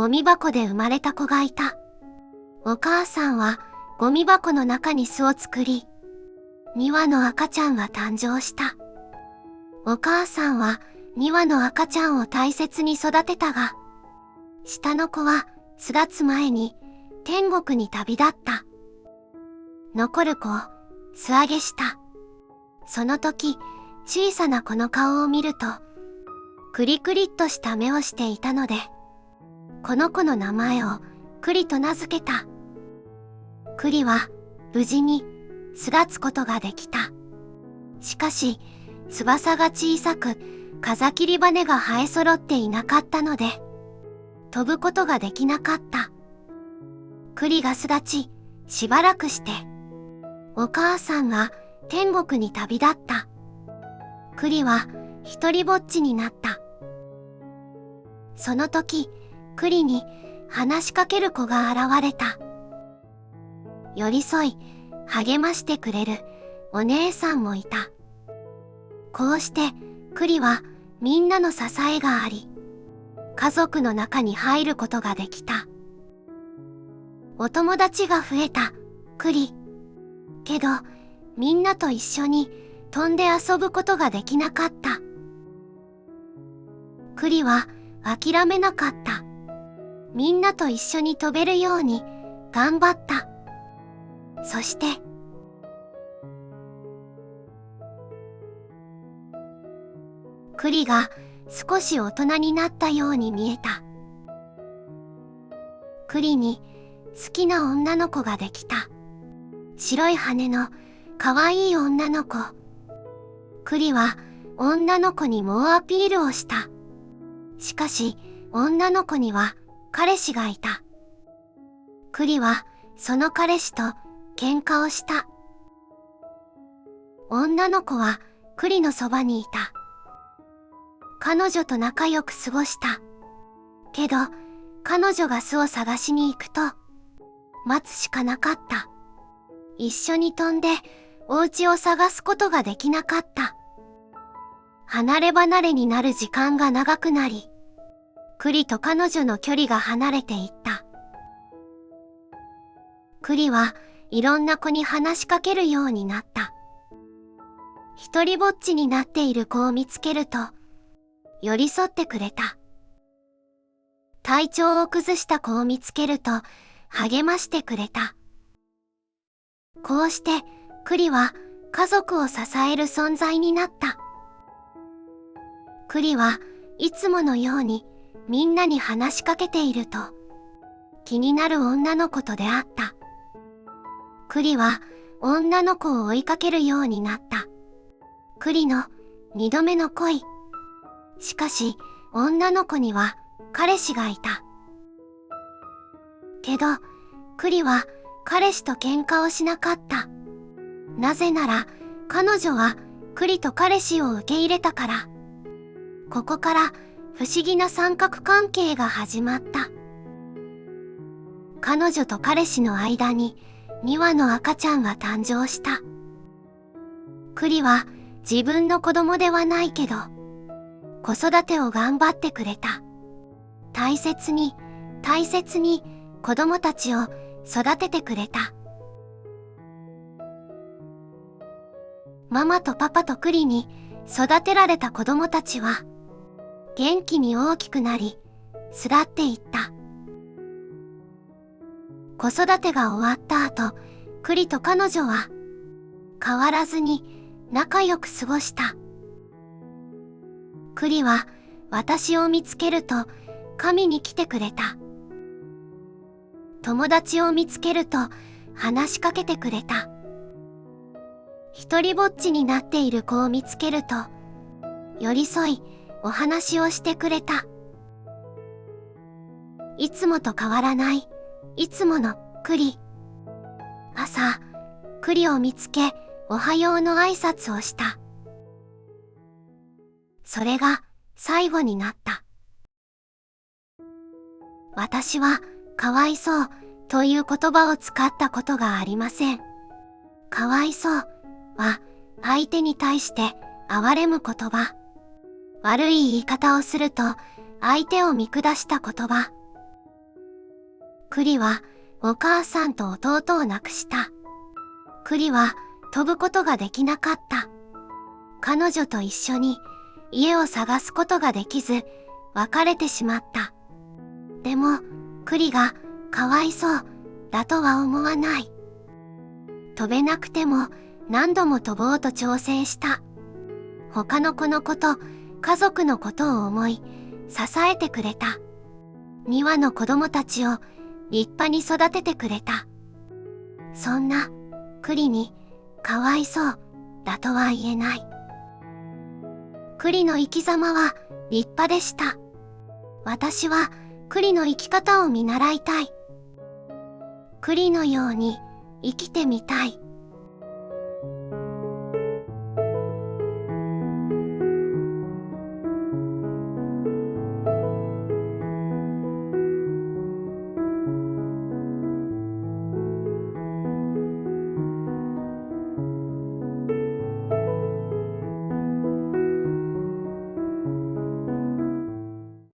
ゴミ箱で生まれた子がいた。お母さんはゴミ箱の中に巣を作り、2羽の赤ちゃんは誕生した。お母さんは2羽の赤ちゃんを大切に育てたが、下の子は巣立つ前に天国に旅立った。残る子を素揚げした。その時、小さな子の顔を見ると、クリクリっとした目をしていたので、この子の名前をクリと名付けた。クリは無事に巣立つことができた。しかし、翼が小さく、風切り羽が生え揃っていなかったので、飛ぶことができなかった。クリが巣立ち、しばらくして、お母さんが天国に旅立った。クリは一りぼっちになった。その時、クリに話しかける子が現れた。寄り添い、励ましてくれるお姉さんもいた。こうしてクリはみんなの支えがあり、家族の中に入ることができた。お友達が増えたクリ。けど、みんなと一緒に飛んで遊ぶことができなかった。クリは諦めなかった。みんなと一緒に飛べるように頑張った。そして、クリが少し大人になったように見えた。クリに好きな女の子ができた。白い羽のかわいい女の子。クリは女の子に猛アピールをした。しかし、女の子には彼氏がいた。クリはその彼氏と喧嘩をした。女の子はクリのそばにいた。彼女と仲良く過ごした。けど、彼女が巣を探しに行くと、待つしかなかった。一緒に飛んで、お家を探すことができなかった。離れ離れになる時間が長くなり、クリと彼女の距離が離れていった。クリはいろんな子に話しかけるようになった。一人ぼっちになっている子を見つけると、寄り添ってくれた。体調を崩した子を見つけると、励ましてくれた。こうして、クリは家族を支える存在になった。クリはいつものようにみんなに話しかけていると、気になる女の子と出会った。クリは女の子を追いかけるようになった。クリの2度目の恋。しかし、女の子には彼氏がいた。けど、クリは彼氏と喧嘩をしなかった。なぜなら、彼女はクリと彼氏を受け入れたから。ここから不思議な三角関係が始まった。彼女と彼氏の間に2羽の赤ちゃんが誕生した。クリは自分の子供ではないけど、子育てを頑張ってくれた。大切に、大切に子供たちを育ててくれた。ママとパパとクリに育てられた子供たちは、元気に大きくなり、巣立っていった。子育てが終わった後、クリと彼女は、変わらずに仲良く過ごした。クリは私を見つけると神に来てくれた。友達を見つけると話しかけてくれた。一りぼっちになっている子を見つけると寄り添いお話をしてくれた。いつもと変わらないいつものクリ。朝、クリを見つけおはようの挨拶をした。それが最後になった。私はかわいそうという言葉を使ったことがありません。かわいそうは相手に対して哀れむ言葉。悪い言い方をすると相手を見下した言葉。栗はお母さんと弟を亡くした。栗は飛ぶことができなかった。彼女と一緒に家を探すことができず、別れてしまった。でも、栗がかわいそうだとは思わない。飛べなくても何度も飛ぼうと挑戦した。他の子のこと、家族のことを思い、支えてくれた。2羽の子供たちを立派に育ててくれた。そんな栗にかわいそうだとは言えない。栗の生き様は立派でした。私は栗の生き方を見習いたい。栗のように生きてみたい。